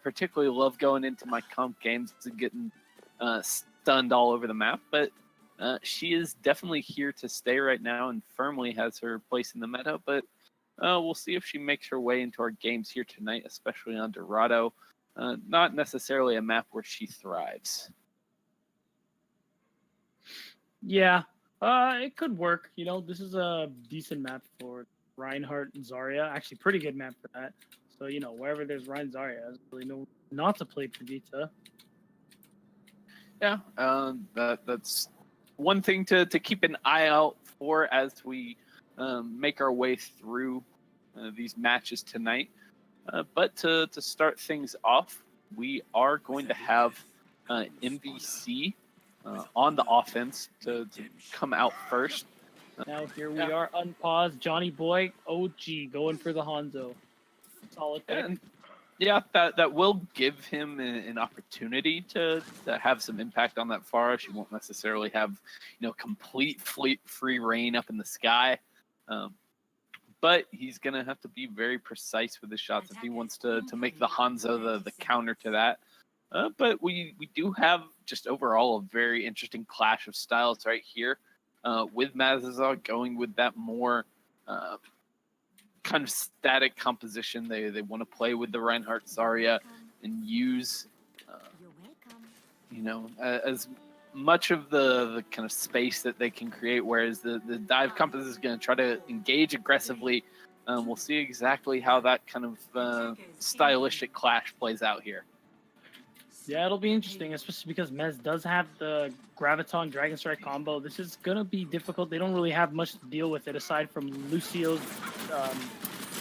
particularly love going into my comp games and getting stunned all over the map, but she is definitely here to stay right now and firmly has her place in the meta, but we'll see if she makes her way into our games here tonight, especially on Dorado. Not necessarily a map where she thrives. Yeah, it could work. You know, this is a decent map for Reinhardt and Zarya. Actually, pretty good map for that. So, you know, wherever there's Ryan Zarya, there's really no not to play Perdita. Yeah, that's one thing to keep an eye out for as we make our way through these matches tonight. But to start things off, we are going to have MVC on the offense to come out first. Now here we are, unpaused. Johnny Boy, OG, going for the Hanzo. Solid pick. And yeah, that will give him an opportunity to have some impact on that Pharah. She won't necessarily have, complete free reign up in the sky. But he's going to have to be very precise with his shots if he wants to make the Hanzo the counter to that. But we do have just overall a very interesting clash of styles right here, with Mazizaw going with that more kind of static composition. They want to play with the Reinhardt Zarya and use, as much of the kind of space that they can create, whereas the dive compass is going to try to engage aggressively. We'll see exactly how that kind of stylistic clash plays out here. Yeah, it'll be interesting, especially because Mez does have the Graviton Dragon Strike combo. This is going to be difficult. They don't really have much to deal with it aside from Lucio's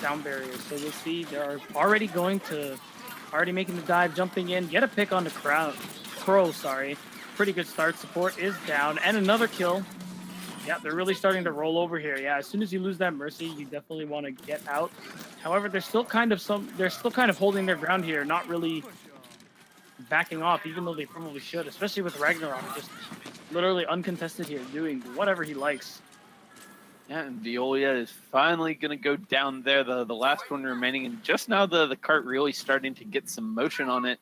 down barriers. So we'll see. They're already making the dive, jumping in, get a pick on the Crow. Pretty good start. Support is down, and another kill. Yeah, they're really starting to roll over here. Yeah, as soon as you lose that Mercy, you definitely want to get out. However, they're still kind of holding their ground here, not really backing off, even though they probably should, especially with Ragnarok just literally uncontested here, doing whatever he likes. Yeah, and Violia is finally going to go down there, the last one remaining, and just now the cart really starting to get some motion on it.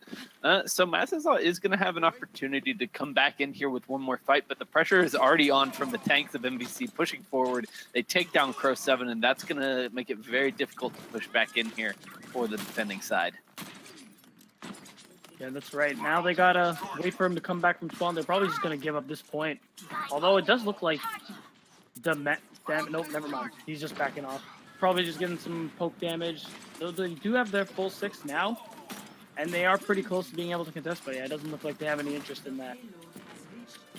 So Mazizaw is going to have an opportunity to come back in here with one more fight, but the pressure is already on from the tanks of MVC pushing forward. They take down Crow 7, and that's going to make it very difficult to push back in here for the defending side. Yeah, that's right. Now they gotta wait for him to come back from spawn. They're probably just gonna give up this point. Although it does look like nope, never mind. He's just backing off. Probably just getting some poke damage. So they do have their full 6 now, and they are pretty close to being able to contest, but yeah, it doesn't look like they have any interest in that.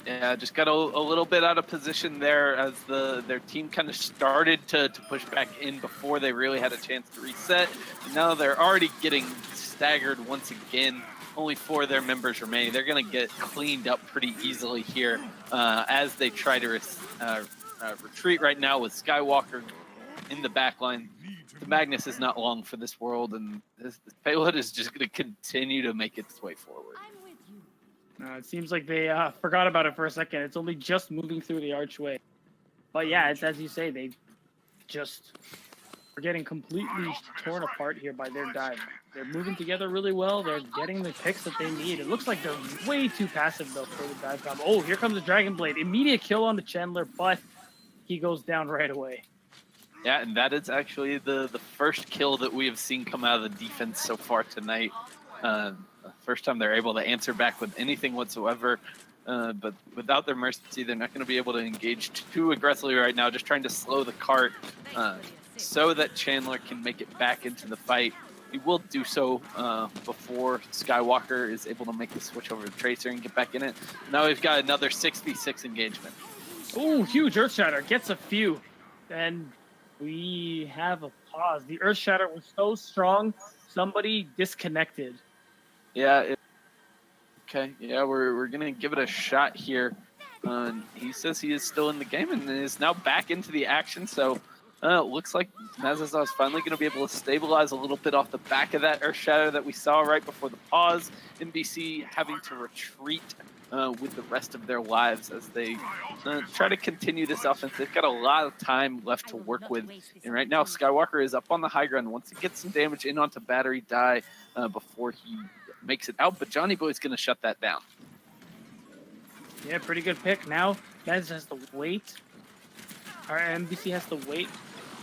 Yeah, just got a little bit out of position there as their team kind of started to push back in before they really had a chance to reset. And now they're already getting staggered once again. Only 4 of their members remain. They're going to get cleaned up pretty easily here as they try to retreat right now with Skywalker in the back line. The Magnus is not long for this world, and this payload is just going to continue to make its way forward. It seems like they forgot about it for a second. It's only just moving through the archway. But yeah, it's as you say, they just are getting completely torn apart here by their dive. They're moving together really well. They're getting the picks that they need. It looks like they're way too passive, though, for the dive combo. Oh, here comes the Dragon Blade. Immediate kill on the Chandler, but he goes down right away. Yeah, and that is actually the first kill that we have seen come out of the defense so far tonight. First time they're able to answer back with anything whatsoever. But without their Mercy, they're not going to be able to engage too aggressively right now, just trying to slow the cart so that Chandler can make it back into the fight. He will do so before Skywalker is able to make the switch over to Tracer and get back in it. Now we've got another 6v6 engagement. Oh, huge Earthshatter. Gets a few. And we have a pause. The Earthshatter was so strong, somebody disconnected. Yeah. Okay. Yeah, we're going to give it a shot here. He says he is still in the game and is now back into the action. So Looks like Mazizaw is finally going to be able to stabilize a little bit off the back of that Earth Shatter that we saw right before the pause. MVC having to retreat with the rest of their lives as they try to continue this offense. They've got a lot of time left to work with. And right now, Skywalker is up on the high ground. Wants to get some damage in onto Battery Die before he makes it out. But Johnny Boy's going to shut that down. Yeah, pretty good pick. Now, Mez has to wait. Our MVC has to wait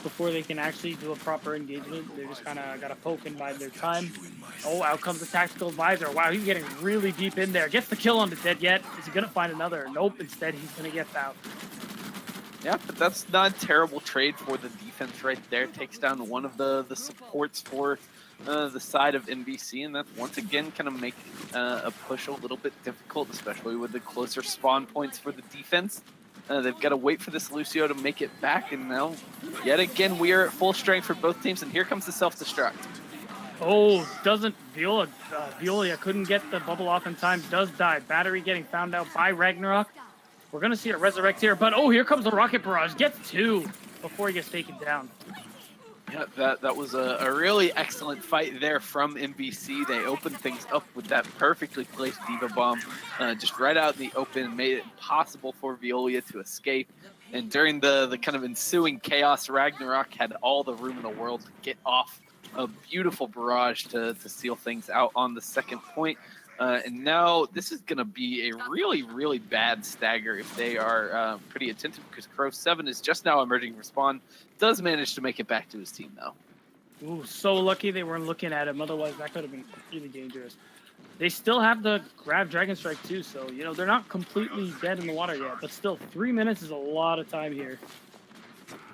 before they can actually do a proper engagement. They just kind of got to poke and bide their time. Oh, out comes the Tactical Advisor. Wow, he's getting really deep in there. Gets the kill on the Dead Yet. Is he going to find another? Nope, instead he's going to get fouled. Yeah, but that's not a terrible trade for the defense right there. Takes down one of the supports for the side of MVC, and that once again kind of make a push a little bit difficult, especially with the closer spawn points for the defense. They've got to wait for this Lucio to make it back, and now, yet again, we are at full strength for both teams, and here comes the self-destruct. Oh, doesn't Viola. Viola couldn't get the bubble off in time, does die. Battery getting found out by Ragnarok. We're going to see a resurrect here, but oh, here comes the Rocket Barrage. Gets two before he gets taken down. Yeah, that was a really excellent fight there from MVC. They opened things up with that perfectly placed Diva Bomb just right out in the open, made it impossible for Veolia to escape. And during the kind of ensuing chaos, Ragnarok had all the room in the world to get off a beautiful barrage to seal things out on the second point. And now this is going to be a really, really bad stagger if they are pretty attentive, because Crow 7 is just now emerging from spawn. Does manage to make it back to his team, though. Ooh, so lucky they weren't looking at him. Otherwise, that could have been really dangerous. They still have the grab Dragon Strike, too. So, you know, they're not completely dead in the water yet. But still, 3 minutes is a lot of time here.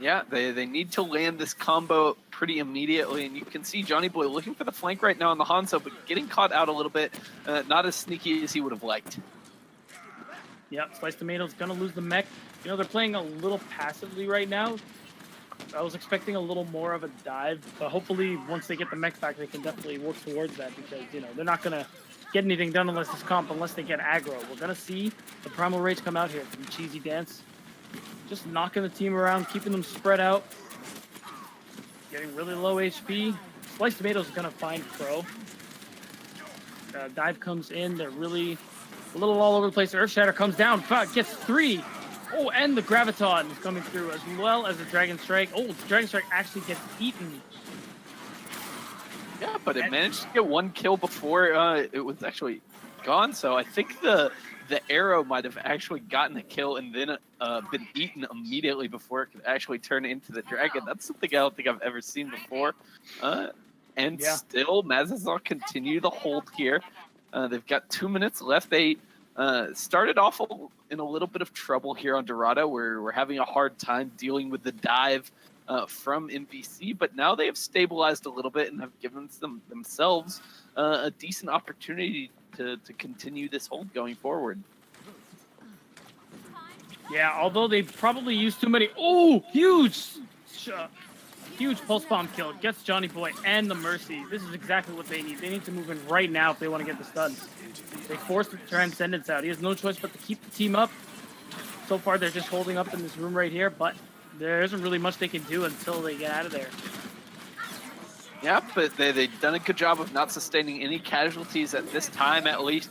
Yeah, they need to land this combo pretty immediately, and you can see Johnny Boy looking for the flank right now on the Hanzo, but getting caught out a little bit, not as sneaky as he would have liked. Yeah, Sliced Tomato's gonna lose the mech. You know, they're playing a little passively right now. I was expecting a little more of a dive, but hopefully once they get the mech back, they can definitely work towards that, because, you know, they're not gonna get anything done unless they get aggro. We're gonna see the Primal Rage come out here from Cheezey Dance. Just knocking the team around, keeping them spread out. Getting really low HP. Sliced Tomato's gonna find Crow. Dive comes in. They're really a little all over the place. Earth Shatter comes down. Gets 3. Oh, and the Graviton is coming through, as well as the Dragon Strike. Oh, the Dragon Strike actually gets eaten. Yeah, but it managed to get one kill before it was actually gone. So I think the arrow might have actually gotten a kill and then been eaten immediately before it could actually turn into the dragon. That's something I don't think I've ever seen before. Still, Mazizaw continue to hold here. They've got 2 minutes left. They started off in a little bit of trouble here on Dorado, where we're having a hard time dealing with the dive from MVC, but now they have stabilized a little bit and have given themselves a decent opportunity to continue this hold going forward. Yeah, although they probably used too many. Oh, huge pulse bomb kill. Gets Johnny Boy and the Mercy. This is exactly what they need. They need to move in right now if they want to get this done. They forced the Transcendence out. He has no choice but to keep the team up. So far, they're just holding up in this room right here, but there isn't really much they can do until they get out of there. Yeah, but they've done a good job of not sustaining any casualties at this time, at least.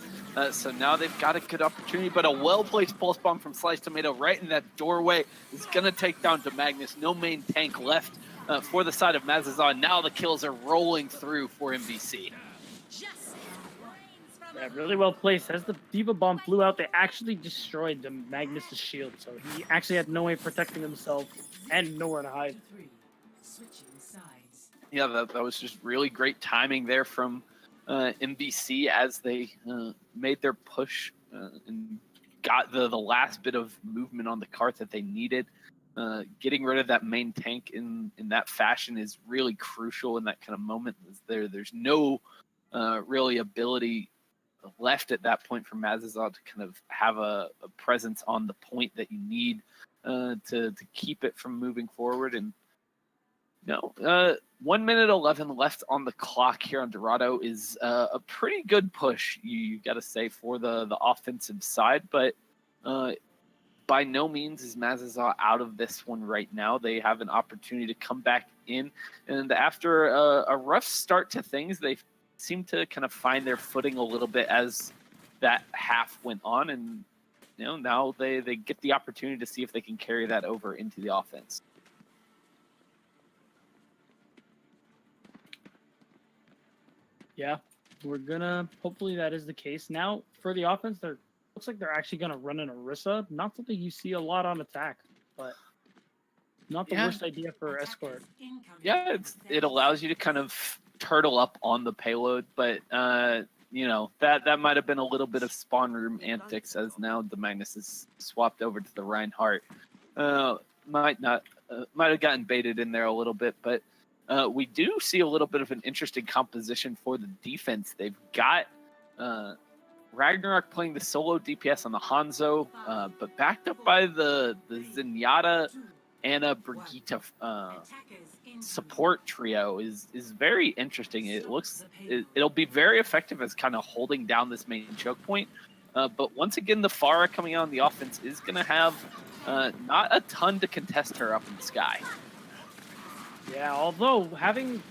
So now they've got a good opportunity, but a well-placed pulse bomb from Sliced Tomato right in that doorway is going to take down Magnus. No main tank left for the side of Mazizaw. Now the kills are rolling through for MVC. Yeah, really well placed. As the Diva Bomb flew out, they actually destroyed the Magnus' shield, so he actually had no way of protecting himself and nowhere to hide. Yeah, that was just really great timing there from MVC as they made their push and got the last bit of movement on the cart that they needed. Getting rid of that main tank in that fashion is really crucial in that kind of moment. There's no really ability left at that point for Mazizaw to kind of have a presence on the point that you need to keep it from moving forward. And 1 minute 11 left on the clock here on Dorado is a pretty good push, you got to say, for the offensive side. But by no means is Mazizaw out of this one right now. They have an opportunity to come back in, and after a rough start to things, they seem to kind of find their footing a little bit as that half went on, and now they get the opportunity to see if they can carry that over into the offense. Yeah, hopefully that is the case. Now for the offense, looks like they're actually gonna run an Orisa. Not something you see a lot on attack, but not the worst idea for escort. Yeah, it allows you to kind of turtle up on the payload, but that might have been a little bit of spawn room antics, as now the Magnus is swapped over to the Reinhardt. Might have gotten baited in there a little bit, but we do see a little bit of an interesting composition for the defense. They've got Ragnarok playing the solo DPS on the Hanzo, but backed up by the Zenyatta, Anna, Brigitte support trio is very interesting. It'll be very effective as kind of holding down this main choke point. But once again, the Pharah coming out on the offense is going to have not a ton to contest her up in the sky. Yeah, although running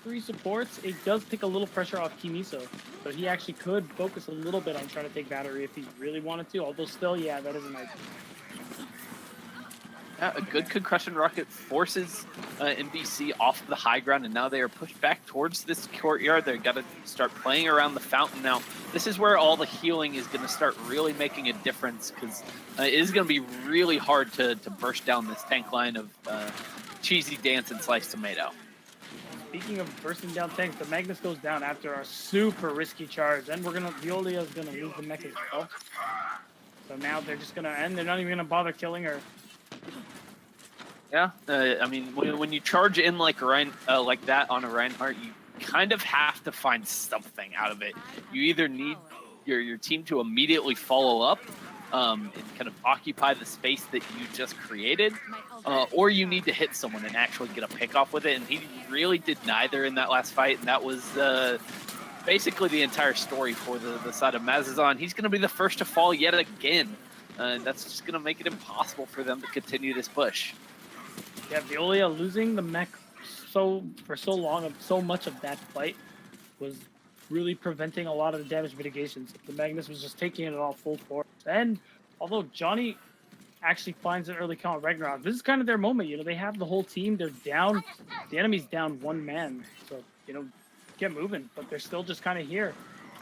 3 supports, it does take a little pressure off Kimiso. So he actually could focus a little bit on trying to take battery if he really wanted to. Although still, yeah, that is a nice. Yeah, a good concussion rocket forces MVC off of the high ground, and now they are pushed back towards this courtyard. They've got to start playing around the fountain now. This is where all the healing is going to start really making a difference, because it is going to be really hard to burst down this tank line of Cheezey, Dance, and Sliced Tomato. Speaking of bursting down tanks, the Magnus goes down after a super risky charge, and Violia is going to lose the mech as well. So now they're just going to end. They're not even going to bother killing her. Yeah, I mean, when you charge in like that on a Reinhardt, you kind of have to find something out of it. You either need your team to immediately follow up and kind of occupy the space that you just created, or you need to hit someone and actually get a pick off with it. And he really did neither in that last fight, and that was basically the entire story for the side of Mazizaw. He's going to be the first to fall yet again. That's just going to make it impossible for them to continue this push. Yeah, Violia losing the mech for so long, so much of that fight was really preventing a lot of the damage mitigations. The Magnus was just taking it all full force. And although Johnny actually finds an early count Ragnarok, this is kind of their moment. They have the whole team. They're down. The enemy's down 1 man. So, get moving. But they're still just kind of here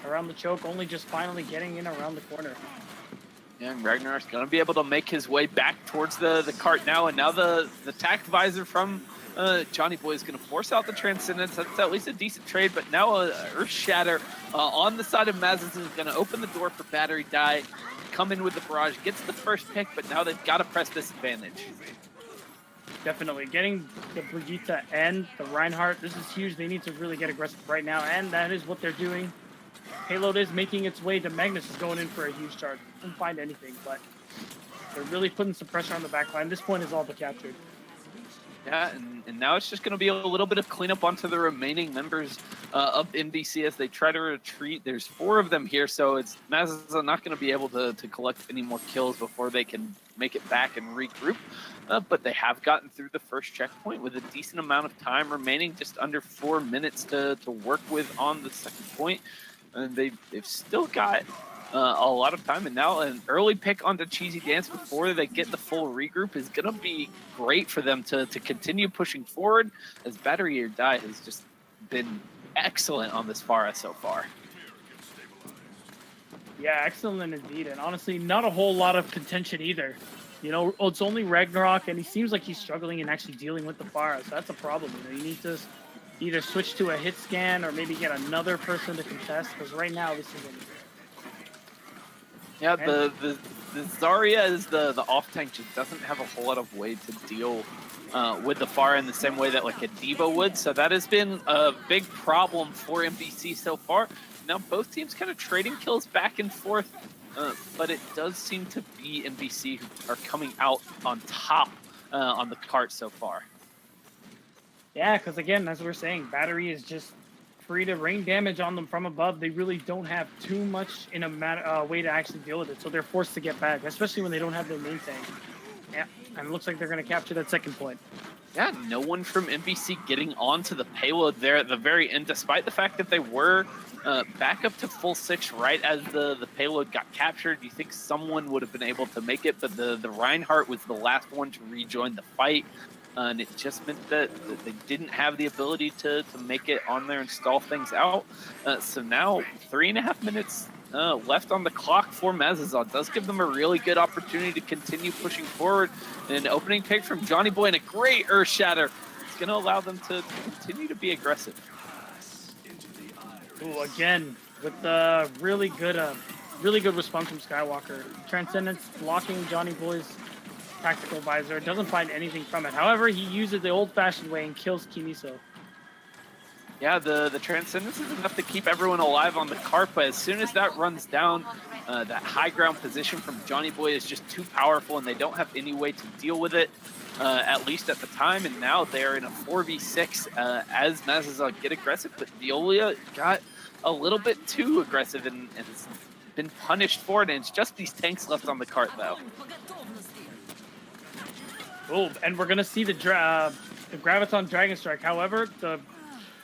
around the choke, only just finally getting in around the corner. Yeah, and Ragnarok's going to be able to make his way back towards the cart now, and now the tact visor from Johnny Boy is going to force out the Transcendence. That's at least a decent trade, but now Earth Shatter on the side of Mazizaw is going to open the door for Battery Die, come in with the barrage, gets the first pick, but now they've got to press this advantage. Definitely. Getting the Brigitte and the Reinhardt, this is huge. They need to really get aggressive right now, and that is what they're doing. Payload is making its way to Magnus is going in for a huge charge. Didn't find anything, but they're really putting some pressure on the back line. This point is all but captured. Yeah, and now it's just going to be a little bit of cleanup onto the remaining members of MVC as they try to retreat. There's 4 of them here, so it's Mazizaw not going to be able to collect any more kills before they can make it back and regroup. But they have gotten through the first checkpoint with a decent amount of time remaining, just under 4 minutes to work with on the second point. And they've still got a lot of time, and now an early pick onto Cheezey Dance before they get the full regroup is going to be great for them to continue pushing forward, as Battery or Die has just been excellent on this Pharah so far. Yeah, excellent indeed, and honestly, not a whole lot of contention either. It's only Ragnarok, and he seems like he's struggling in actually dealing with the Pharah, so that's a problem. You need to either switch to a hit scan or maybe get another person to contest, because right now this is yeah, the Zarya is the off tank, just doesn't have a whole lot of way to deal with the Pharah in the same way that like a Diva would, so that has been a big problem for MVC so far. Now both teams kind of trading kills back and forth, but it does seem to be MVC who are coming out on top on the cart so far. Yeah, because again, as we're saying, Battery is just free to rain damage on them from above, they really don't have too much in a way to actually deal with it. So they're forced to get back, especially when they don't have their main tank. Yeah, and it looks like they're going to capture that second point. Yeah, no one from MVC getting onto the payload there at the very end, despite the fact that they were back up to full 6 right as the payload got captured. You think someone would have been able to make it, but the Reinhardt was the last one to rejoin the fight. And it just meant that they didn't have the ability to make it on there and stall things out. So now 3.5 minutes left on the clock for Mazizaw. Does give them a really good opportunity to continue pushing forward. An opening pick from Johnny Boy and a great Earth Shatter. It's going to allow them to continue to be aggressive. Ooh, again, with the really good response from Skywalker. Transcendence blocking Johnny Boy's tactical visor. Doesn't find anything from it. However, he uses the old-fashioned way and kills Kimiso. Yeah, the Transcendence is enough to keep everyone alive on the cart, but as soon as that runs down, that high ground position from Johnny Boy is just too powerful, and they don't have any way to deal with it, at least at the time. And now they're in a 4v6 as Mazizaw get aggressive, but Violia got a little bit too aggressive and has been punished for it, and it's just these tanks left on the cart, though. Oh, and we're going to see the Graviton Dragon Strike. However, the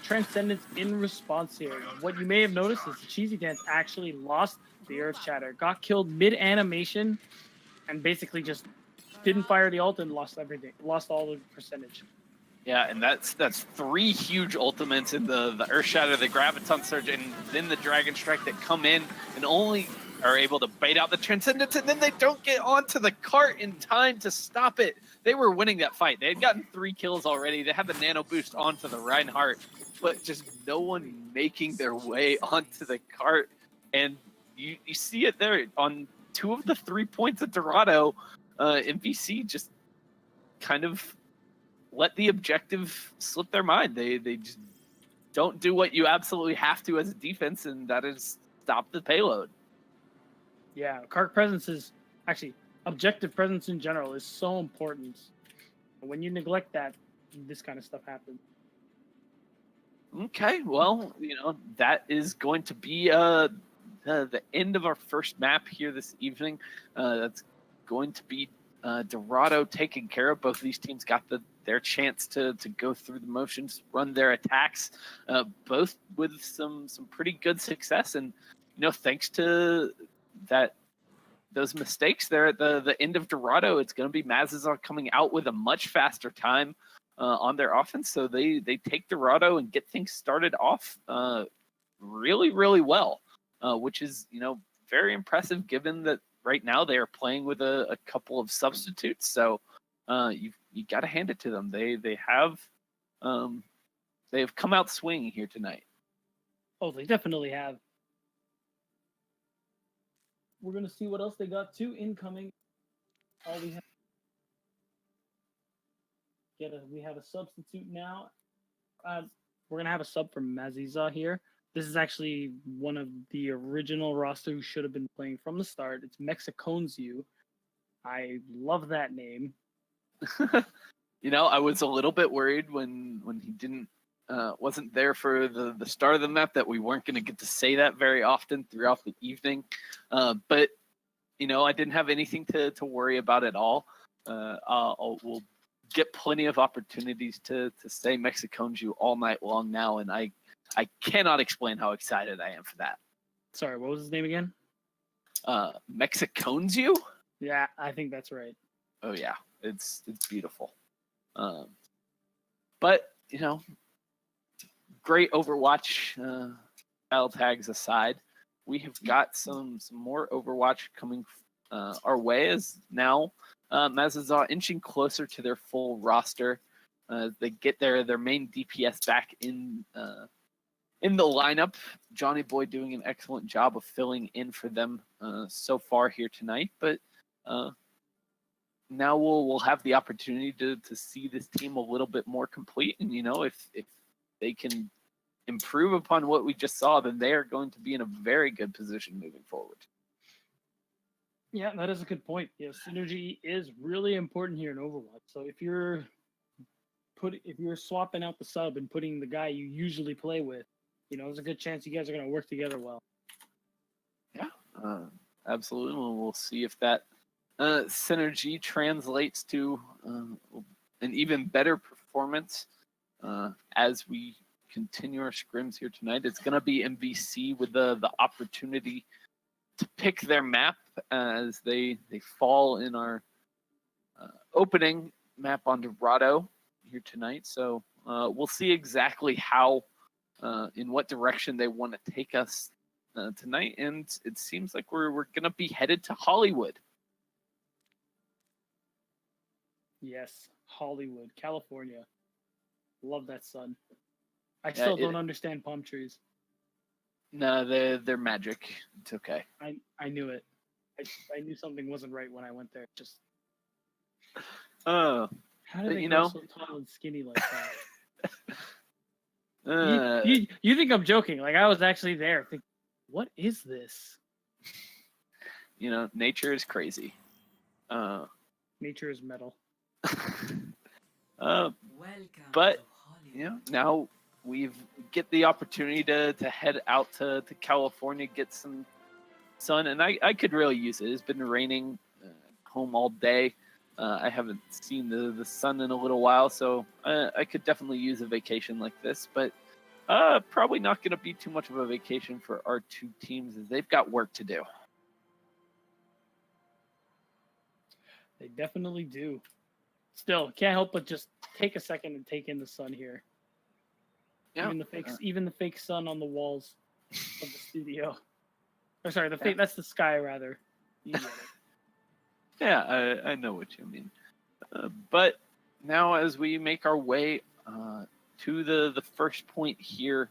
Transcendence in response here. What you may have noticed is the Cheezey Dance actually lost the Earth Shatter, got killed mid-animation, and basically just didn't fire the ult and lost everything, lost all the percentage. Yeah, and that's 3 huge ultimates in the Earth Shatter, the Graviton Surge, and then the Dragon Strike that come in and only are able to bait out the Transcendence, and then they don't get onto the cart in time to stop it. They were winning that fight. They had gotten 3 kills already. They had the nano boost onto the Reinhardt, but just no one making their way onto the cart. And you see it there on 2 of the 3 points at Dorado. MVC just kind of let the objective slip their mind. They just don't do what you absolutely have to as a defense, and that is stop the payload. Yeah, cart presence is actually objective presence in general is so important. When you neglect that, this kind of stuff happens. Okay, well, that is going to be the end of our first map here this evening. That's going to be Dorado taken care of. Both of these teams got their chance to go through the motions, run their attacks, both with some pretty good success. And thanks to those mistakes there at the end of Dorado, it's going to be Mazizaw coming out with a much faster time on their offense. So they take Dorado and get things started off really, really well, which is, very impressive given that right now they are playing with a couple of substitutes. So you got to hand it to them. They have come out swinging here tonight. Oh, they definitely have. We're going to see what else they got. 2 incoming. All we have. We have a substitute now. We're going to have a sub from Mazizaw here. This is actually one of the original roster who should have been playing from the start. It's Mexiconzu. I love that name. I was a little bit worried when he wasn't there for the start of the map that we weren't going to get to say that very often throughout the evening. But I didn't have anything to worry about at all. We'll get plenty of opportunities to say Mexiconzu all night long now, and I cannot explain how excited I am for that. Sorry, what was his name again? Mexiconzu? Yeah, I think that's right. Oh yeah, it's beautiful. But great Overwatch battle tags aside, we have got some more Overwatch coming our way as now Mazizaw inching closer to their full roster. They get their main DPS back in the lineup. Johnny Boy doing an excellent job of filling in for them so far here tonight. But now we'll have the opportunity to see this team a little bit more complete. And if they can improve upon what we just saw, then they are going to be in a very good position moving forward. Yeah, that is a good point. Synergy is really important here in Overwatch. So if you're swapping out the sub and putting the guy you usually play with, there's a good chance you guys are going to work together well. Yeah, absolutely. We'll see if that synergy translates to an even better performance as we continue our scrims here tonight. It's going to be MVC with the opportunity to pick their map as they fall in our opening map on Dorado here tonight. So we'll see exactly how, in what direction they want to take us tonight. And it seems like we're going to be headed to Hollywood. Yes, Hollywood, California. Love that sun. I still don't understand palm trees. No, they're magic. It's okay. I knew it. I knew something wasn't right when I went there. Just how did they go so tall and skinny like that? You think I'm joking? Like, I was actually there. Thinking, what is this? Nature is crazy. Nature is metal. But now we get the opportunity to head out to California, get some sun, and I could really use it. It's been raining home all day. I haven't seen the sun in a little while, so I could definitely use a vacation like this, but probably not going to be too much of a vacation for our two teams as they've got work to do. They definitely do. Still, can't help but just take a second and take in the sun here. Yeah. Even the fake sun on the walls of the studio. Or sorry, that's the sky rather. You get it. Yeah, I know what you mean. But now as we make our way to the first point here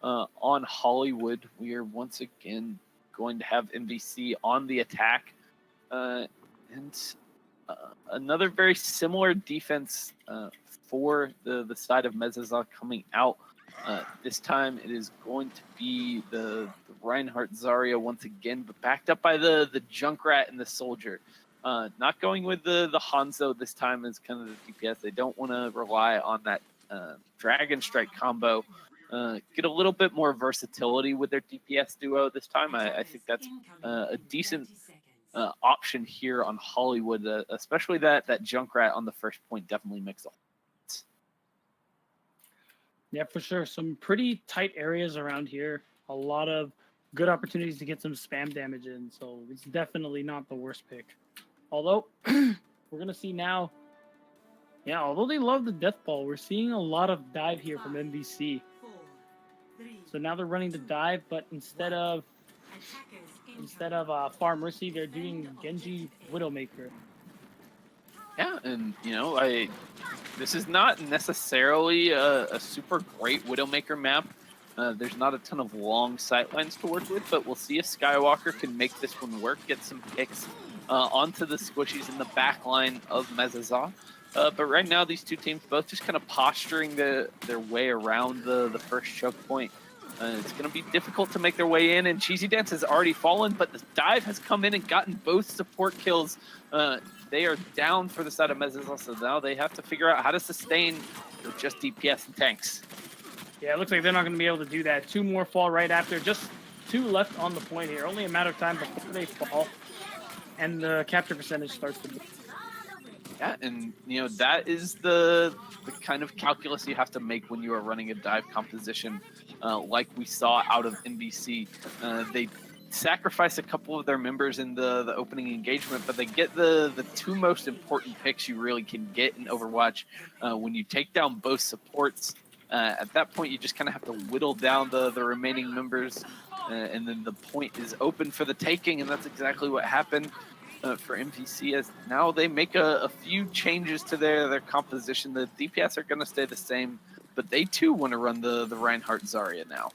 on Hollywood, we are once again going to have MVC on the attack. And another very similar defense for the side of Mazizaw coming out. This time it is going to be the Reinhardt Zarya once again, but backed up by the Junkrat and the Soldier. Not going with the Hanzo this time as kind of the DPS. They don't want to rely on that Dragon Strike combo. Get a little bit more versatility with their DPS duo this time. I think that's a decent option here on Hollywood, especially that Junkrat on the first point definitely makes a difference. Yeah, for sure. Some pretty tight areas around here. A lot of good opportunities to get some spam damage in, so it's definitely not the worst pick. Although, we're going to see now, although they love the death ball, we're seeing a lot of dive here from MVC. So now they're running the dive, but instead of Farm Mercy, they're doing Genji Widowmaker. Yeah, and this is not necessarily a super great Widowmaker map. There's not a ton of long sightlines to work with, but we'll see if Skywalker can make this one work, get some picks onto the squishies in the back line of Mazizaw. But right now, these two teams both just kind of posturing their way around the first choke point. It's going to be difficult to make their way in, and Cheezey Dance has already fallen, but the dive has come in and gotten both support kills. They are down for the side of Mazizaw, so now they have to figure out how to sustain with just DPS and tanks. Yeah, it looks like they're not going to be able to do that. Two more fall right after. Just two left on the point here. Only a matter of time before they fall, and the capture percentage starts to be. Yeah, and that is the kind of calculus you have to make when you are running a dive composition like we saw out of MVC. They sacrifice a couple of their members in the opening engagement, but they get the two most important picks you really can get in Overwatch. When you take down both supports, at that point you just kind of have to whittle down the remaining members, and then the point is open for the taking, and that's exactly what happened for MVC, as now they make a few changes to their composition. The DPS are going to stay the same, but they too want to run the Reinhardt Zarya now.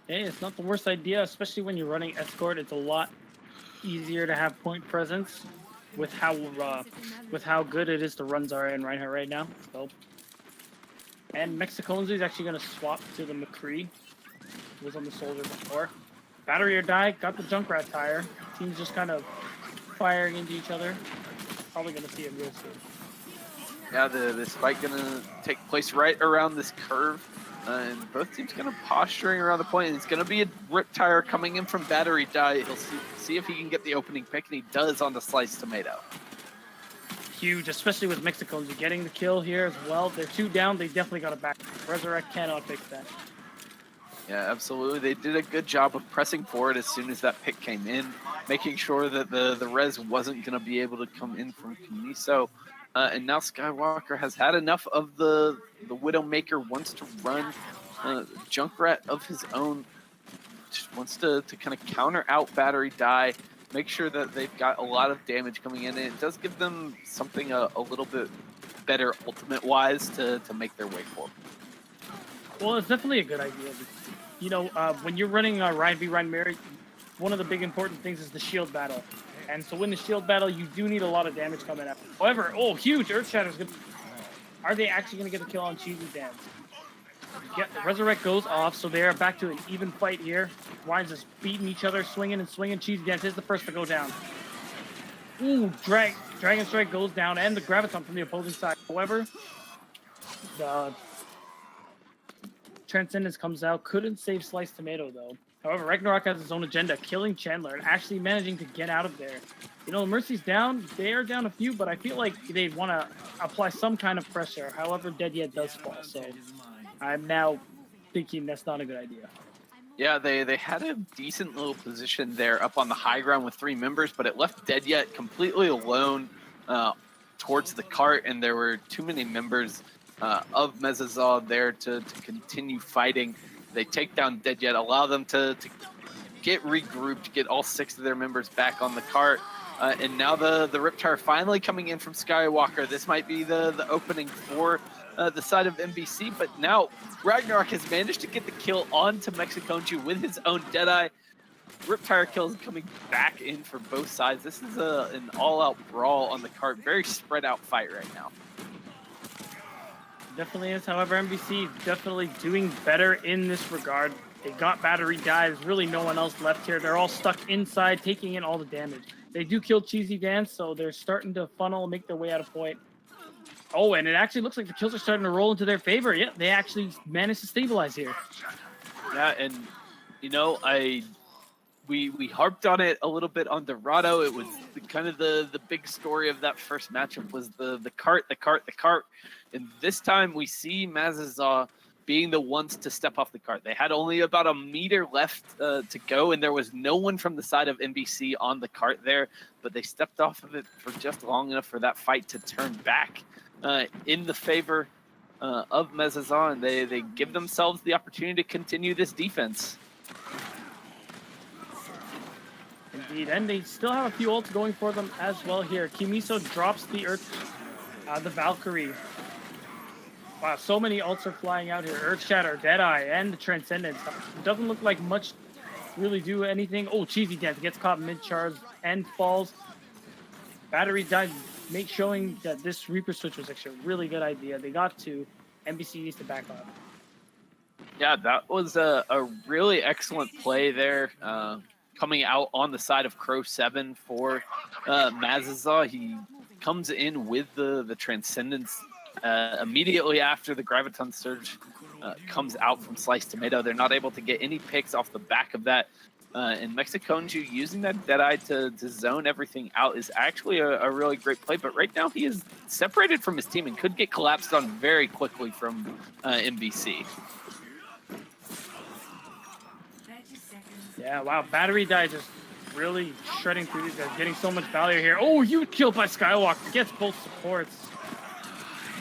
Hey, it's not the worst idea, especially when you're running Escort. It's a lot easier to have point presence with how good it is to run Zarya and Reinhardt right now. So, and Mexiconzu is actually going to swap to the McCree. He was on the Soldier before. Battery or die, got the Junkrat tire. Teams just kind of firing into each other. Probably going to see it real soon. Yeah, this fight gonna take place right around this curve, and both teams kind of posturing around the point. And it's gonna be a Riptire coming in from Battery Die. He'll see if he can get the opening pick, and he does on the Sliced Tomato. Huge, especially with Mexicoans. You're getting the kill here as well. They're 2 down. They definitely got to back. Resurrect cannot fix that. Yeah, absolutely. They did a good job of pressing forward as soon as that pick came in, making sure that the res wasn't going to be able to come in from Kamiso. And now Skywalker has had enough of the Widowmaker, wants to run Junkrat of his own, just wants to kind of counter out Battery Die, make sure that they've got a lot of damage coming in. And it does give them something a little bit better ultimate-wise to make their way forward. Well, it's definitely a good idea. You know, when you're running Ryan v. Ryan Mary, one of the big important things is the shield battle. And so in the shield battle, you do need a lot of damage coming up. However, huge Earthshatter's good. Are they actually going to get the kill on Cheezey Dance? Resurrect goes off, so they are back to an even fight here. Ryan's just beating each other, swinging and swinging. Cheezey Dance is the first to go down. Ooh, Dragon Strike goes down, and the Graviton from the opposing side. However, the Transcendence comes out. Couldn't save Sliced Tomato, though. However, Ragnarok has his own agenda, killing Chandler and actually managing to get out of there. You know, Mercy's down. They are down a few, but I feel like they want to apply some kind of pressure. However, Dead Yet does fall, so I'm now thinking that's not a good idea. Yeah, they had a decent little position there up on the high ground with 3 members, but it left Dead Yet completely alone towards the cart, and there were too many members of Mazizaw there to continue fighting. They take down Dead Yet, allow them to get regrouped, get all 6 of their members back on the cart. And now the Riptire finally coming in from Skywalker. This might be the opening for the side of MVC, but now Ragnarok has managed to get the kill onto Mexiconju with his own Deadeye. Riptire kills coming back in for both sides. This is an all-out brawl on the cart. Very spread out fight right now. Definitely is. However, MVC definitely doing better in this regard. They got Battery Die. There's really no one else left here. They're all stuck inside, taking in all the damage. They do kill Cheezey Dance, so they're starting to funnel and make their way out of point. Oh, and it actually looks like the kills are starting to roll into their favor. Yeah, they actually managed to stabilize here. Yeah, and you know, we harped on it a little bit on Dorado. It was kind of the big story of that first matchup was the cart. And this time we see Mazizaw being the ones to step off the cart. They had only about a meter left to go, and there was no one from the side of MVC on the cart there, but they stepped off of it for just long enough for that fight to turn back in the favor of Mazizaw, and they give themselves the opportunity to continue this defense. Indeed, and they still have a few ults going for them as well here. Kimiso drops the the Valkyrie. Wow, so many ults are flying out here. Earthshatter, Deadeye, and the Transcendence. It doesn't look like much really do anything. Oh, Cheezey Dance gets caught mid-charge and falls. Battery died, showing that this Reaper switch was actually a really good idea. They got to. MVC needs to back up. Yeah, that was a really excellent play there. Coming out on the side of Crow 7 for Mazizaw. He comes in with the Transcendence immediately after the Graviton Surge comes out from Sliced Tomato. They're not able to get any picks off the back of that. And Mexiconju using that Deadeye to zone everything out is actually a really great play. But right now he is separated from his team and could get collapsed on very quickly from MVC. Yeah, wow. Battery Die just really shredding through these guys, getting so much value here. Oh, huge kill by Skywalker. Gets both supports.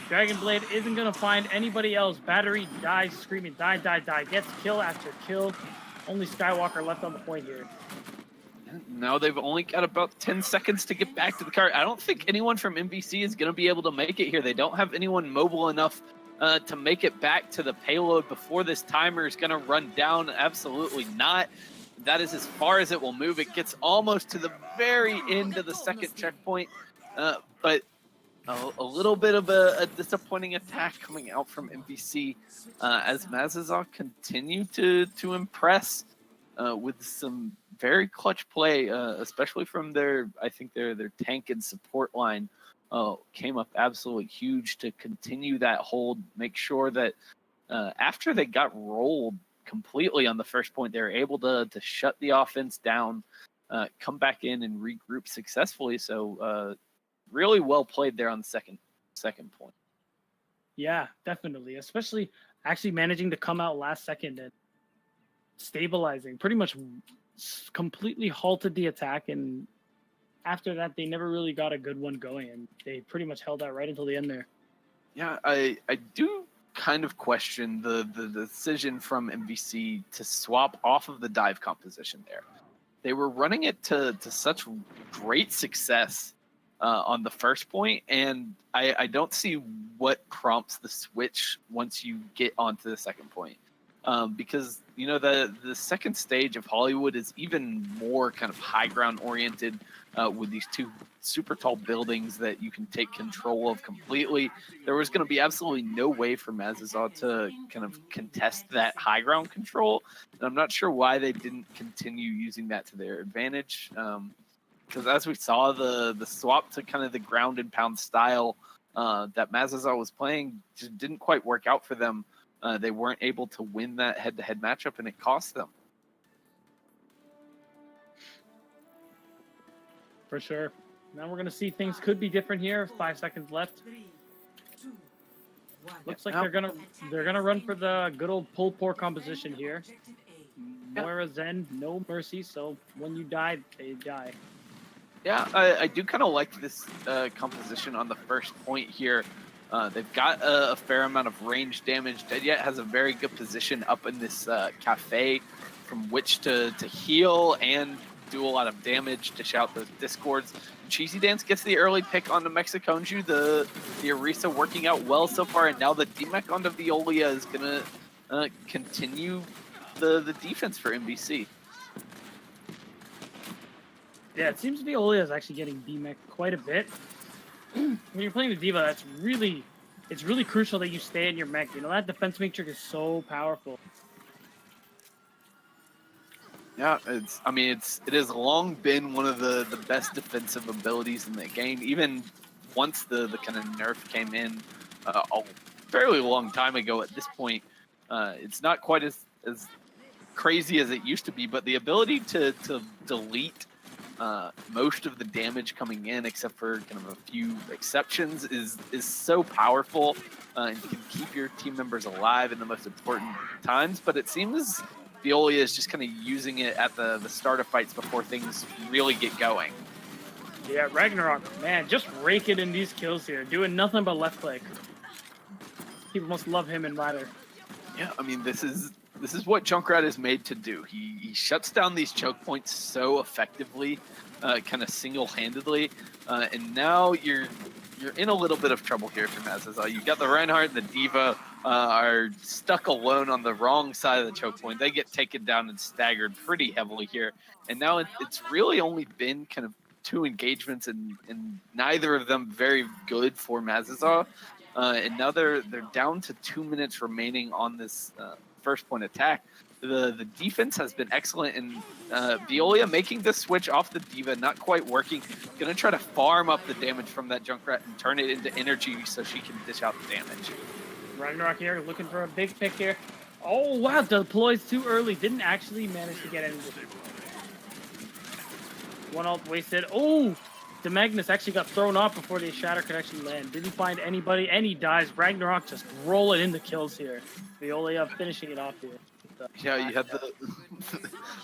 Dragon Blade isn't going to find anybody else. Battery dies screaming, die, die, die. Gets kill after kill. Only Skywalker left on the point here. Now they've only got about 10 seconds to get back to the cart. I don't think anyone from MVC is going to be able to make it here. They don't have anyone mobile enough to make it back to the payload before this timer is going to run down. Absolutely not. That is as far as it will move. It gets almost to the very end of the second checkpoint, but a little bit of a disappointing attack coming out from MVC as Mazizaw continue to impress with some very clutch play, especially from their tank and support line came up absolutely huge to continue that hold, make sure that after they got rolled completely on the first point, they were able to shut the offense down, come back in and regroup successfully. So really well played there on the second point. Yeah, definitely. Especially actually managing to come out last second and stabilizing, pretty much completely halted the attack. And after that, they never really got a good one going, and they pretty much held out right until the end there. Yeah, I do kind of question the decision from MVC to swap off of the dive composition there. They were running it to such great success on the first point, and I don't see what prompts the switch once you get onto the second point. Because, you know, the second stage of Hollywood is even more kind of high ground oriented with these two super tall buildings that you can take control of completely. There was going to be absolutely no way for Mazizaw to kind of contest that high ground control. And I'm not sure why they didn't continue using that to their advantage. Because as we saw, the swap to kind of the ground and pound style that Mazizaw was playing just didn't quite work out for them. They weren't able to win that head-to-head matchup, and it cost them. For sure. Now we're going to see things could be different here. 5 seconds left. Looks like they're gonna run for the good old pull poor composition here. Moira Zen, no mercy. So when you die, they die. Yeah, I do kind of like this composition on the first point here. They've got a fair amount of range damage. Deadyet has a very good position up in this cafe from which to heal and do a lot of damage, dish out those discords. Cheezey Dance gets the early pick on the Mexiconju. The Orisa working out well so far, and now the DMEC onto Veolia is going to continue the defense for MVC. Yeah, it seems Veolia is actually getting DMEC quite a bit. When you're playing the Diva, it's really crucial that you stay in your mech. You know, that defense matrix is so powerful. Yeah, it has long been one of the best defensive abilities in the game. Even once the kind of nerf came in a fairly long time ago at this point, it's not quite as crazy as it used to be, but the ability to delete most of the damage coming in, except for kind of a few exceptions, is so powerful, and you can keep your team members alive in the most important times. But it seems Veolia is just kind of using it at the start of fights before things really get going. Yeah, Ragnarok, man, just raking in these kills here, doing nothing but left click. People must love him in ladder. Yeah, I mean, this is what Junkrat is made to do. He shuts down these choke points so effectively, kind of single-handedly, and now you're in a little bit of trouble here for Mazizaw. You got the Reinhardt and the Diva are stuck alone on the wrong side of the choke point. They get taken down and staggered pretty heavily here, and now it's really only been kind of 2 engagements, and neither of them very good for Mazizaw. And now they're down to 2 minutes remaining on this first point attack. The defense has been excellent, and Veolia making the switch off the Diva, not quite working. Gonna try to farm up the damage from that Junkrat and turn it into energy so she can dish out the damage. Ragnarok here looking for a big pick here. Oh wow, deploys too early. Didn't actually manage to get anything. One ult wasted. Oh, the Magnus actually got thrown off before the Shatter could actually land. Didn't find anybody, and he dies. Ragnarok just rolling in the kills here. Veolia finishing it off here. Yeah, you had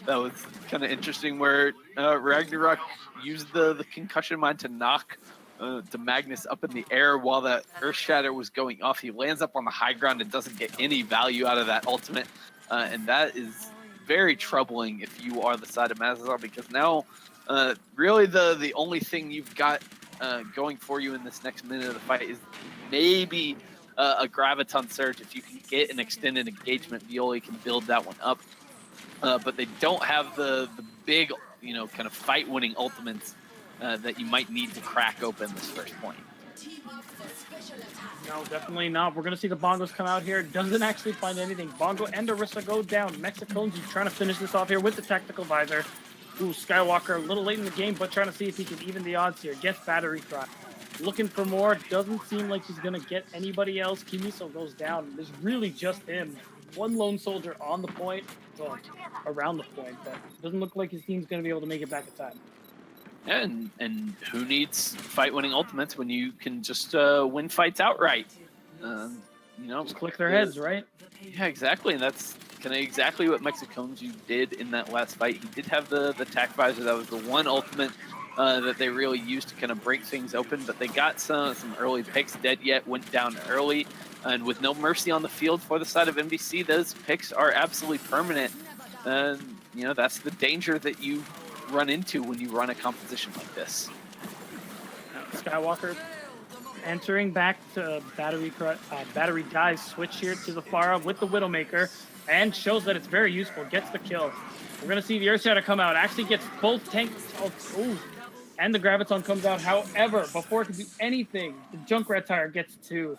that was kind of interesting where Ragnarok used the concussion mine to knock the Magnus up in the air while that Earth Shatter was going off. He lands up on the high ground and doesn't get any value out of that ultimate, and that is very troubling if you are the side of Mazizaw, because now really the only thing you've got going for you in this next minute of the fight is maybe a Graviton Surge. If you can get an extended engagement, Veolia can build that one up. But they don't have the big, kind of fight-winning ultimates that you might need to crack open this first point. No, definitely not. We're going to see the Bongos come out here. Doesn't actually find anything. Bongo and Orisa go down. Mexicon's trying to finish this off here with the tactical visor. Ooh, Skywalker a little late in the game, but trying to see if he can even the odds here. Gets battery cry. looking for more. Doesn't seem like he's going to get anybody else. Kimiso goes down. There's really just him. One lone soldier on the point, well, around the point, but doesn't look like his team's going to be able to make it back in time. And who needs fight-winning ultimates when you can just win fights outright? Just click their heads, right? Yeah, exactly. And that's kind of exactly what Mexiconju did in that last fight. He did have the tack visor. That was the one ultimate that they really used to kind of break things open. But they got some early picks. Dead Yet went down early. And with no mercy on the field for the side of MVC, those picks are absolutely permanent. And, that's the danger that you run into when you run a composition like this. Skywalker entering back to battery dive switch here to the Pharah with the Widowmaker and shows that it's very useful. Gets the kill. We're going to see the Earthshatter come out. Actually gets both tanks. And the Graviton comes out. However, before it can do anything, the Junkrat Tire gets 2.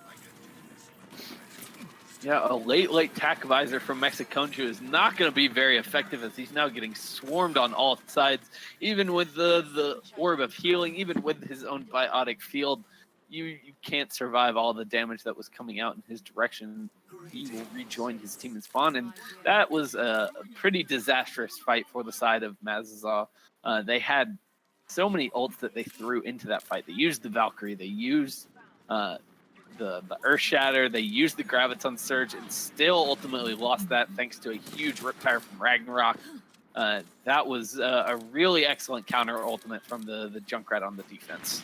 Yeah, a late tack visor from Mexiconju is not going to be very effective as he's now getting swarmed on all sides. Even with the Orb of Healing, even with his own biotic field, you can't survive all the damage that was coming out in his direction. He will rejoin his team in spawn, and that was a pretty disastrous fight for the side of Mazizaw. They had so many ults that they threw into that fight. They used the Valkyrie, they used the Earthshatter, they used the Graviton Surge, and still ultimately lost that thanks to a huge Riptire from Ragnarok. That was a really excellent counter ultimate from the Junkrat on the defense.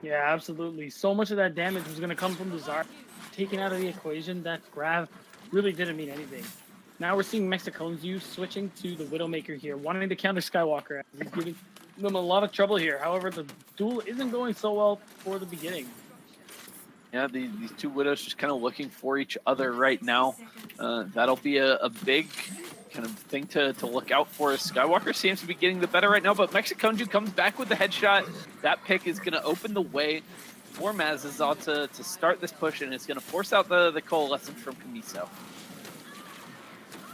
Yeah, absolutely. So much of that damage was going to come from the Zarya. Taken out of the equation, that grab really didn't mean anything. Now we're seeing Mexiconju switching to the Widowmaker here, wanting to counter Skywalker. He's giving them a lot of trouble here. However, the duel isn't going so well for the beginning. Yeah, these two Widows just kind of looking for each other right now. That'll be a big kind of thing to look out for. Skywalker seems to be getting the better right now, but Mexiconju comes back with the headshot. That pick is going to open the way for Mazizaw to start this push, and it's going to force out the coalescence from Kimiso.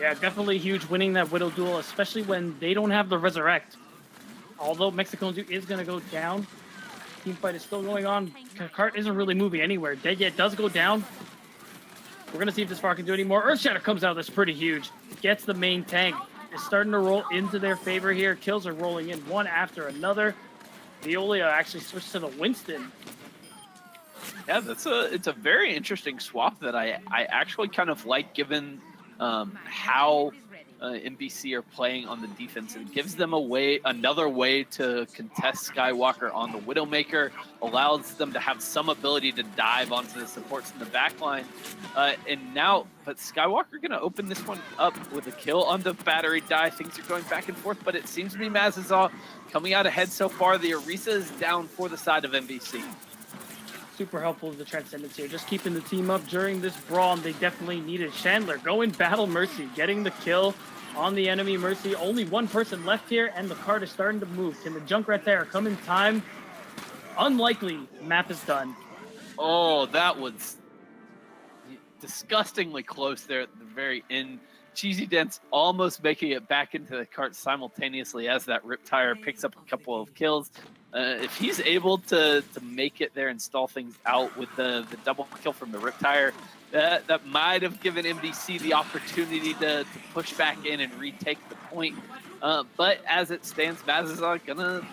Yeah, definitely huge winning that Widow duel, especially when they don't have the Resurrect. Although Mexiconju is going to go down, team fight is still going on. Cart isn't really moving anywhere. Dead Yet does go down. We're going to see if this far can do any more. Earthshatter comes out. That's pretty huge. Gets the main tank. It's starting to roll into their favor here. Kills are rolling in one after another. Veolia actually switched to the Winston. Yeah, it's a very interesting swap that I actually kind of like, given how MVC are playing on the defense. It gives them another way to contest Skywalker on the Widowmaker, allows them to have some ability to dive onto the supports in the backline. But Skywalker going to open this one up with a kill on the battery die. Things are going back and forth, but it seems to be Mazizaw coming out ahead so far. The Orisa is down for the side of MVC. Super helpful with the Transcendence here, just keeping the team up during this brawl. They definitely needed Chandler going battle Mercy, getting the kill on the enemy Mercy. Only one person left here, and the card is starting to move. Can the Junkrat there come in time? Unlikely. Map is done. Oh, that was disgustingly close there at the very end. Cheezey Dent's almost making it back into the cart simultaneously as that Riptire picks up a couple of kills. If he's able to make it there and stall things out with the double kill from the Riptire, that might have given MVC the opportunity to push back in and retake the point. But as it stands, Mazizaw gonna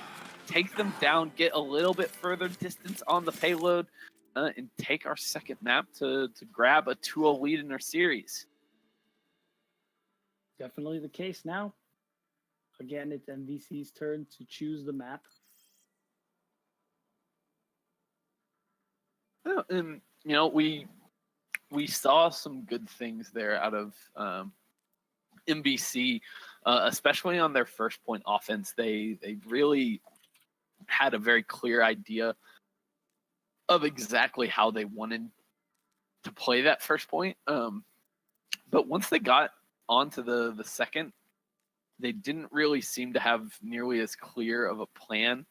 take them down, get a little bit further distance on the payload, and take our second map to grab a 2-0 lead in our series. Definitely the case now. Again, it's MVC's turn to choose the map. And, we saw some good things there out of MVC, especially on their first point offense. They really had a very clear idea of exactly how they wanted to play that first point. But once they got onto the second, they didn't really seem to have nearly as clear of a plan.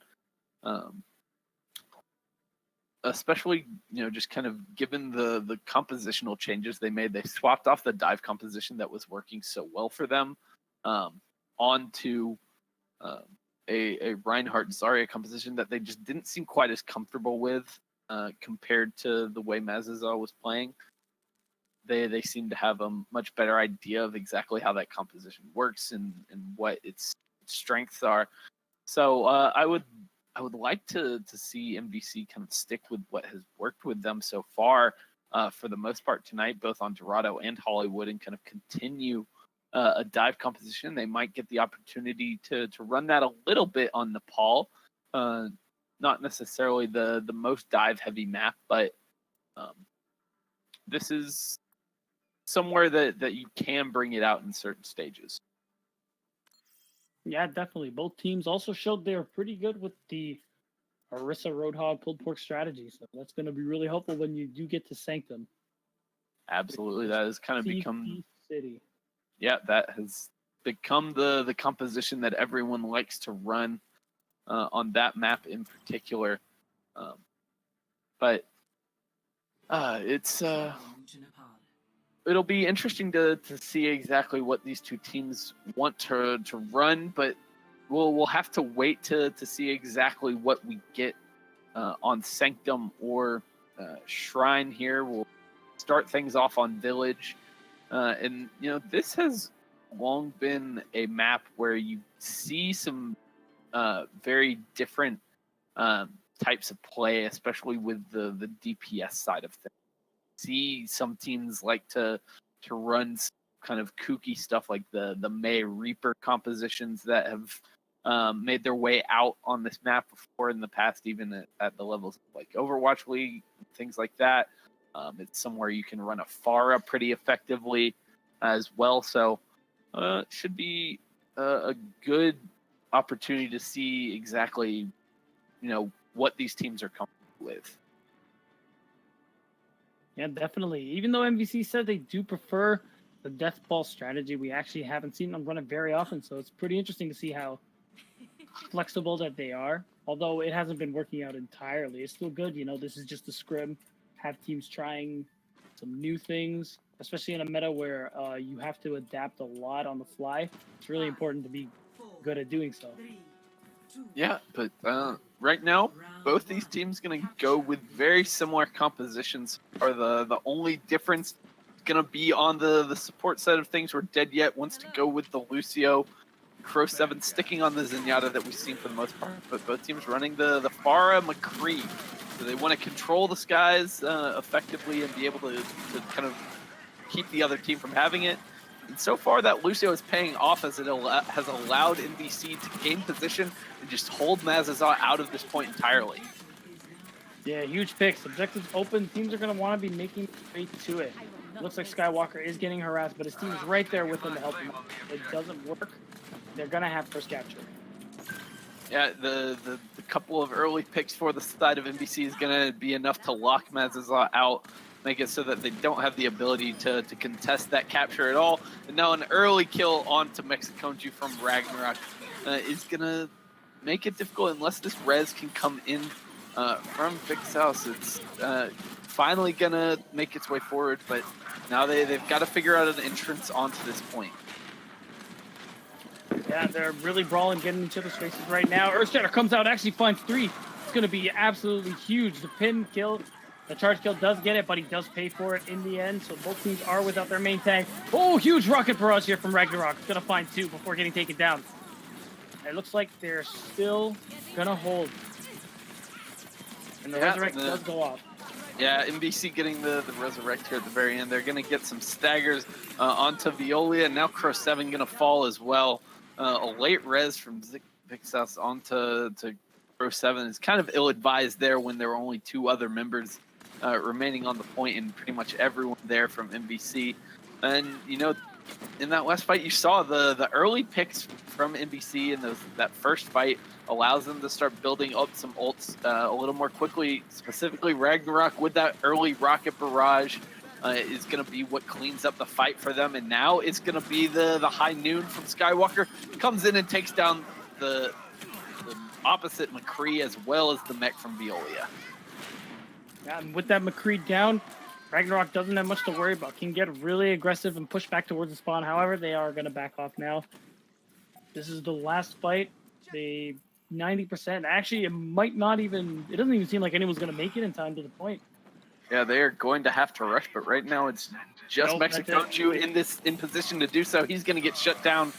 Especially, just kind of given the compositional changes they made. They swapped off the dive composition that was working so well for them onto a Reinhardt Zarya composition that they just didn't seem quite as comfortable with compared to the way Mazizaw was playing. They seem to have a much better idea of exactly how that composition works and what its strengths are. So I would like to see MVC kind of stick with what has worked with them so far for the most part tonight, both on Dorado and Hollywood, and kind of continue a dive composition. They might get the opportunity to run that a little bit on Nepal. Not necessarily the most dive heavy map, but this is somewhere that you can bring it out in certain stages. Yeah, definitely. Both teams also showed they were pretty good with the Orisa Roadhog pulled pork strategy. So that's going to be really helpful when you do get to Sanctum. Absolutely. That has kind of become City. Yeah, that has become the composition that everyone likes to run on that map in particular. But it's it'll be interesting to see exactly what these two teams want to run, but we'll have to wait to see exactly what we get on Sanctum or Shrine here. We'll start things off on Village. And, this has long been a map where you see some very different types of play, especially with the DPS side of things. See some teams like to run kind of kooky stuff like the May Reaper compositions that have made their way out on this map before in the past, even at the levels of like Overwatch League, things like that. It's somewhere you can run a Pharah pretty effectively as well. So it should be a good opportunity to see exactly, what these teams are comfortable with. Yeah, definitely. Even though MVC said they do prefer the death ball strategy, we actually haven't seen them run it very often. So it's pretty interesting to see how flexible that they are. Although it hasn't been working out entirely, it's still good. This is just a scrim. Have teams trying some new things, especially in a meta where you have to adapt a lot on the fly. It's really important to be good at doing so. Yeah, but right now, both these teams going to go with very similar compositions. Are the only difference going to be on the support side of things, where Dead Yet wants to go with the Lucio, Crow 7 sticking on the Zenyatta that we've seen for the most part, but both teams running the Pharah McCree. So they want to control the skies effectively and be able to kind of keep the other team from having it. And so far, that Lucio is paying off as it has allowed MVC to gain position and just hold Mazizaw out of this point entirely. Yeah, huge picks. Objectives open. Teams are going to want to be making their way to it. Looks like Skywalker is getting harassed, but his team is right there with him to help him out. If it doesn't work, they're going to have first capture. Yeah, the couple of early picks for the side of MVC is going to be enough to lock Mazizaw out, make it so that they don't have the ability to contest that capture at all. And now an early kill onto Mexiconju from Ragnarok is going to make it difficult unless this res can come in from Vic's house. It's finally going to make its way forward, but now they've got to figure out an entrance onto this point. Yeah, they're really brawling, getting each other's faces right now. Earthshatter comes out, actually finds 3. It's going to be absolutely huge. The pin kill, the charge kill does get it, but he does pay for it in the end. So both teams are without their main tank. Oh, huge rocket barrage here from Ragnarok. It's going to find 2 before getting taken down. It looks like they're still going to hold. And the Resurrect does go off. Yeah, MVC getting the Resurrect here at the very end. They're going to get some staggers onto Veolia, and now Crow 7 going to fall as well. A late res from Vixas onto Crow 7 is kind of ill-advised there when there were only 2 other members remaining on the point, and pretty much everyone there from MVC. And, in that last fight, you saw the early picks from MVC in that first fight allows them to start building up some ults a little more quickly. Specifically, Ragnarok with that early rocket barrage is going to be what cleans up the fight for them. And now it's going to be the high noon from Skywalker. Comes in and takes down the opposite McCree as well as the mech from Veolia. Yeah, and with that McCree down, Ragnarok doesn't have much to worry about. Can get really aggressive and push back towards the spawn. However, they are going to back off now. This is the last fight. They 90%. Actually, it might not even. It doesn't even seem like anyone's going to make it in time to the point. Yeah, they are going to have to rush, but right now it's just Nope, Mexico Jew in position to do so. He's going to get shut down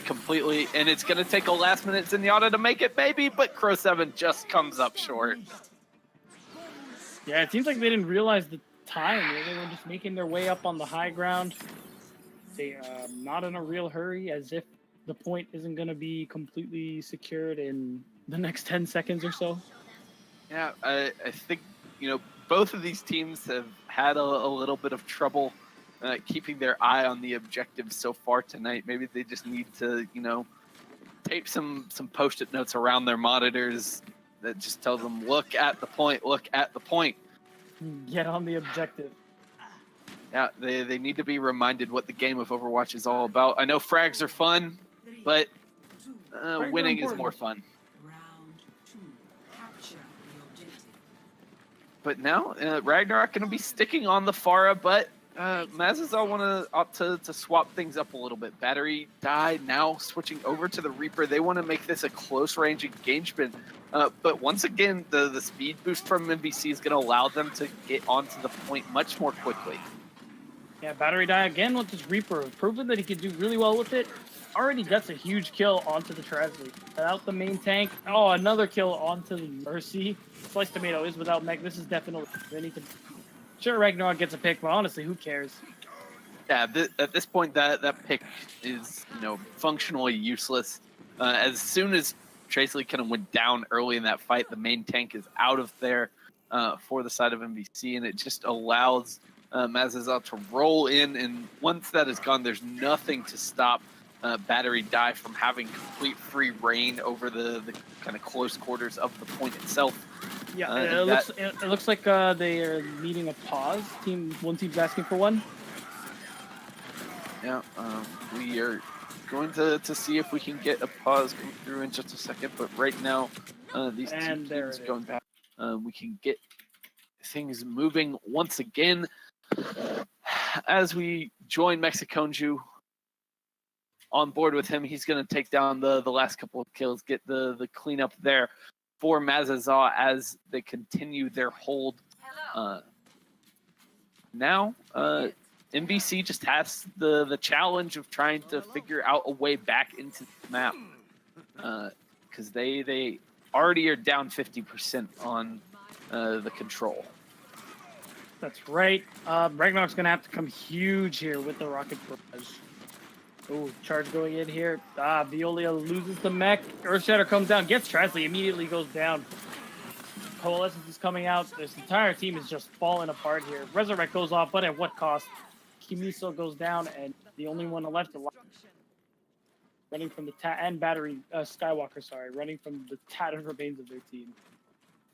completely, and it's going to take a last-minute Zenyatta to make it, maybe, but Crow 7 just comes up short. Yeah, it seems like they didn't realize the time. They were just making their way up on the high ground. They not in a real hurry, as if the point isn't going to be completely secured in the next 10 seconds or so. Yeah, I think, both of these teams have had a little bit of trouble keeping their eye on the objective so far tonight. Maybe they just need to, tape some Post-it notes around their monitors that just tell them, look at the point, look at the point. Get on the objective. Yeah, they need to be reminded what the game of Overwatch is all about. I know frags are fun, but winning is more fun. But now, Ragnarok going to be sticking on the Pharah, but Mazizaw want to opt to swap things up a little bit. Battery died, now switching over to the Reaper. They want to make this a close-range engagement. But once again, the speed boost from MVC is going to allow them to get onto the point much more quickly. Yeah, Battery die again with this Reaper. Proven that he can do really well with it. Already gets a huge kill onto the Tresley. Without the main tank. Oh, another kill onto the Mercy. Slice Tomato is without mech. This is definitely... Sure, Ragnarok gets a pick, but honestly, who cares? Yeah, at this point, that pick is, functionally useless. As soon as Tresley kind of went down early in that fight, the main tank is out of there for the side of MVC, and it just allows Mazizaw to roll in, and once that is gone, there's nothing to stop Battery Die from having complete free reign over the kind of close quarters of the point itself. Yeah, it looks like they are needing a pause. One team's asking for one. Yeah, we are going to see if we can get a pause come through in just a second, but right now these two teams going back. We can get things moving once again as we join Mexiconju on board with him. He's going to take down the last couple of kills, get the cleanup there for Mazizaw as they continue their hold. Now, MVC just has the challenge of trying to figure out a way back into the map because they already are down 50% on the control. That's right. Ragnarok's going to have to come huge here with the rocket barrage. Oh, charge going in here. Veolia loses the mech. Earthshatter comes down, gets Tresley, immediately goes down. Coalescence is coming out. This entire team is just falling apart here. Resurrect goes off, but at what cost? Kimiso goes down, and the only one left alive. Running from the and Battery, Skywalker, sorry, running from the tattered remains of their team.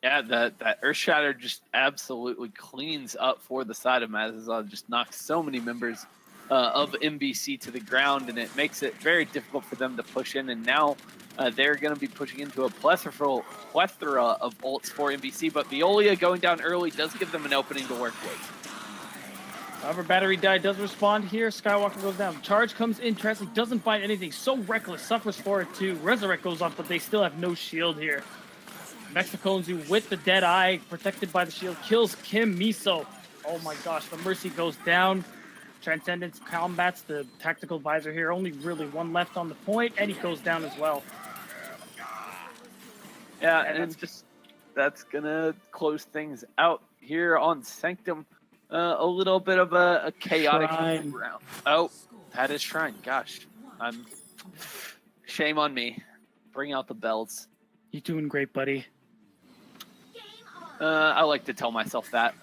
Yeah, that Earthshatter just absolutely cleans up for the side of Mazizaw, just knocks so many members of MVC to the ground, and it makes it very difficult for them to push in. And now they're going to be pushing into a plethora of ults for MVC, but Veolia going down early does give them an opening to work with. However, Battery Die does respond here. Skywalker goes down. Charge comes in. Tresley doesn't find anything. So reckless. Suffers for it too. Resurrect goes off, but they still have no shield here. Mexiconzu with the dead eye, protected by the shield, kills Kim Miso. Oh my gosh, the Mercy goes down. Transcendence combats the tactical advisor here. Only really one left on the point, and he goes down as well. Yeah, and that's gonna close things out here on Sanctum. A little bit of a chaotic round. Oh, that is Shrine. Gosh, shame on me. Bring out the bells. You're doing great, buddy. I like to tell myself that.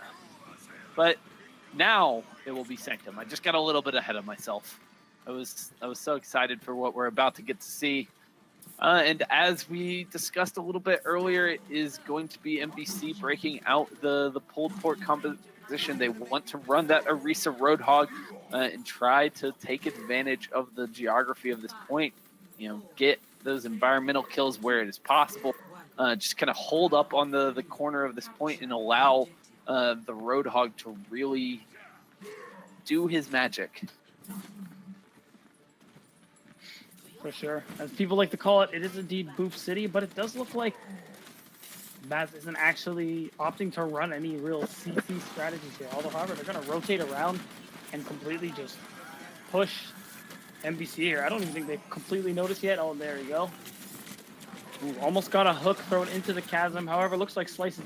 But now it will be Sanctum. I just got a little bit ahead of myself. I was so excited for what we're about to get to see. And as we discussed a little bit earlier, it is going to be MVC breaking out the pulled port composition. They want to run that Orisa Roadhog and try to take advantage of the geography of this point. Get those environmental kills where it is possible. Just kind of hold up on the corner of this point and allow the Roadhog to really do his magic. For sure. As people like to call it, it is indeed Boof City, but it does look like Maz isn't actually opting to run any real CC strategies here. Although, however, they're going to rotate around and completely just push MVC here. I don't even think they've completely noticed yet. Oh, there you go. Ooh, almost got a hook thrown into the chasm. However, looks like Slice is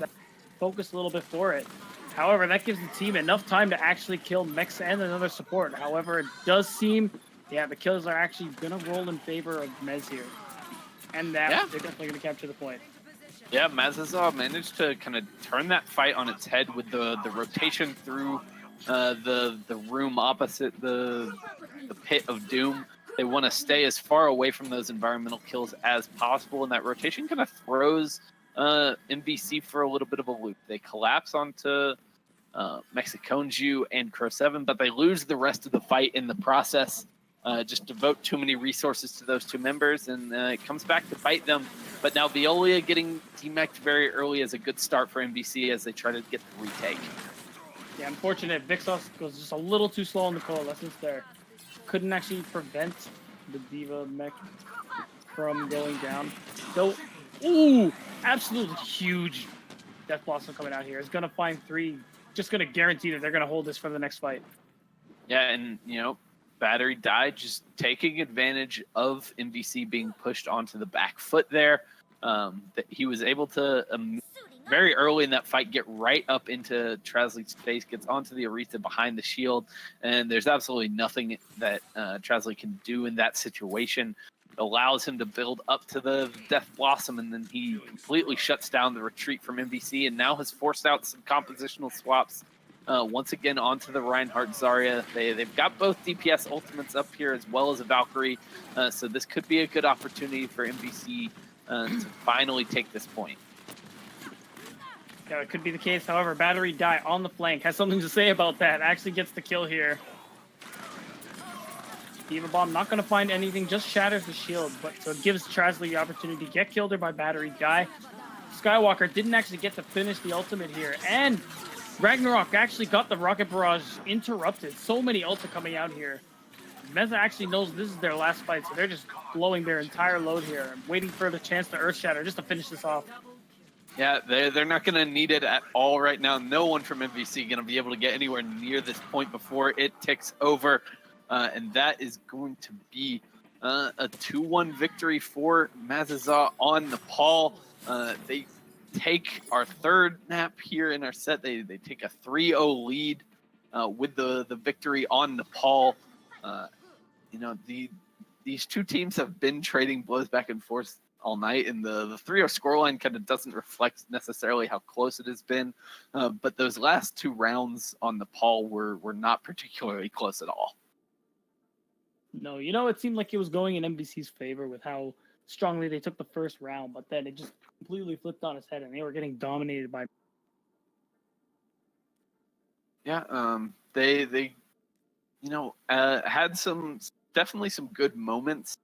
focused a little bit for it. However, that gives the team enough time to actually kill Mex and another support. However, it does seem, yeah, the kills are actually going to roll in favor of Mez here. And that they're definitely going to capture the point. Yeah, Mazizaw managed to kind of turn that fight on its head with the rotation through the room opposite the pit of doom. They want to stay as far away from those environmental kills as possible, and that rotation kind of throws MVC for a little bit of a loop. They collapse onto Mexiconju and Crow 7, but they lose the rest of the fight in the process. Just devote too many resources to those two members, and it comes back to bite them. But now Veolia getting demeched very early is a good start for MVC as they try to get the retake. Yeah, unfortunate. Vixos goes just a little too slow on the coalescence there. Couldn't actually prevent the Diva mech from going down. So, ooh, absolutely huge Death Blossom coming out here. It's going to find 3. Just going to guarantee that they're going to hold this for the next fight. Yeah, and, Battery died, just taking advantage of MVC being pushed onto the back foot there. That he was able to very early in that fight get right up into Trasley's face, gets onto the Aretha behind the shield, and there's absolutely nothing that Trasley can do in that situation. It allows him to build up to the Death Blossom, and then he completely shuts down the retreat from MVC and now has forced out some compositional swaps once again onto the Reinhardt Zarya. They've got both DPS ultimates up here as well as a Valkyrie, so this could be a good opportunity for MVC to finally take this point. Yeah, it could be the case. However, Battery Die on the flank has something to say about that. Actually gets the kill here. Diva Bomb not going to find anything, just shatters the shield, but so it gives Trasley the opportunity to get killed there by Battery Die. Skywalker didn't actually get to finish the ultimate here, and Ragnarok actually got the rocket barrage interrupted. So many ults are coming out here. Meza actually knows this is their last fight, so they're just blowing their entire load here, waiting for the chance to Earth Shatter just to finish this off. Yeah, they're not going to need it at all right now. No one from MVC going to be able to get anywhere near this point before it ticks over, and that is going to be a 2-1 victory for Mazizaw on Nepal. They take our third nap here in our set. They take a 3-0 lead with the victory on Nepal. These two teams have been trading blows back and forth all night, and the 3-0 scoreline kind of doesn't reflect necessarily how close it has been, but those last 2 rounds on Nepal were not particularly close at all. No, it seemed like it was going in MVC's favor with how strongly they took the first round, but then it just completely flipped on its head, and they were getting dominated by. Yeah, they had definitely some good moments,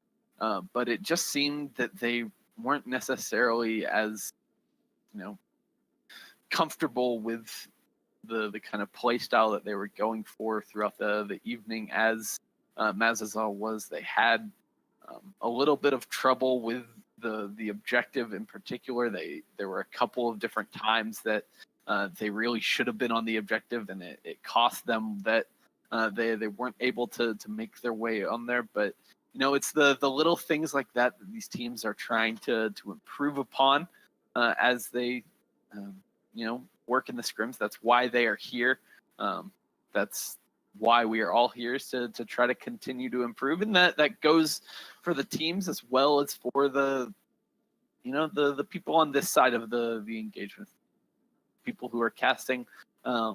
but it just seemed that they weren't necessarily as comfortable with the kind of play style that they were going for throughout the evening as Mazizaw was. They had a little bit of trouble with the objective in particular. There were a couple of different times that they really should have been on the objective, and it cost them that they weren't able to make their way on there. But it's the little things like that these teams are trying to improve upon as they work in the scrims. That's why they are here. That's why we are all here, is to try to continue to improve, and that goes for the teams as well as for the people on this side of the engagement, people who are casting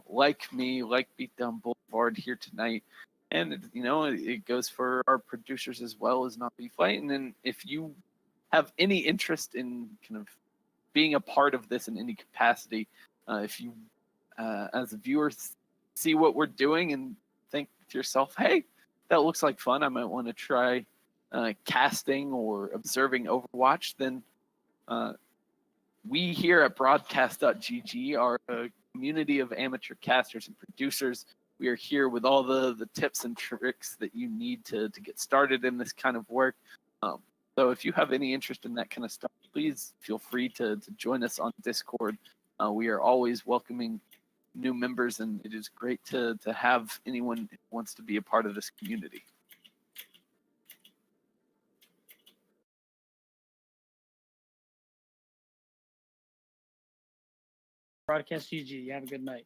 like me, like Beatdown Boulevard here tonight. And it goes for our producers as well as Not Be Fighting. And if you have any interest in kind of being a part of this in any capacity, if you as a viewer see what we're doing and think to yourself, hey, that looks like fun, I might want to try casting or observing Overwatch, then we here at broadcast.gg are a community of amateur casters and producers. We are here with all the tips and tricks that you need to get started in this kind of work. So if you have any interest in that kind of stuff, please feel free to join us on Discord. We are always welcoming new members, and it is great to have anyone who wants to be a part of this community. Broadcast GG. You have a good night.